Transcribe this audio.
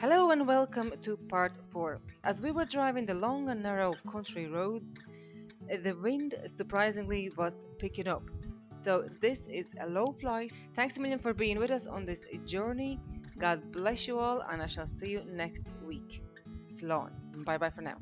Hello and welcome to part 4. As we were driving the long and narrow country roads, the wind surprisingly was picking up. So, this is a low flight. Thanks a million for being with us on this journey. God bless you all, and I shall see you next week. Slán. Bye bye for now.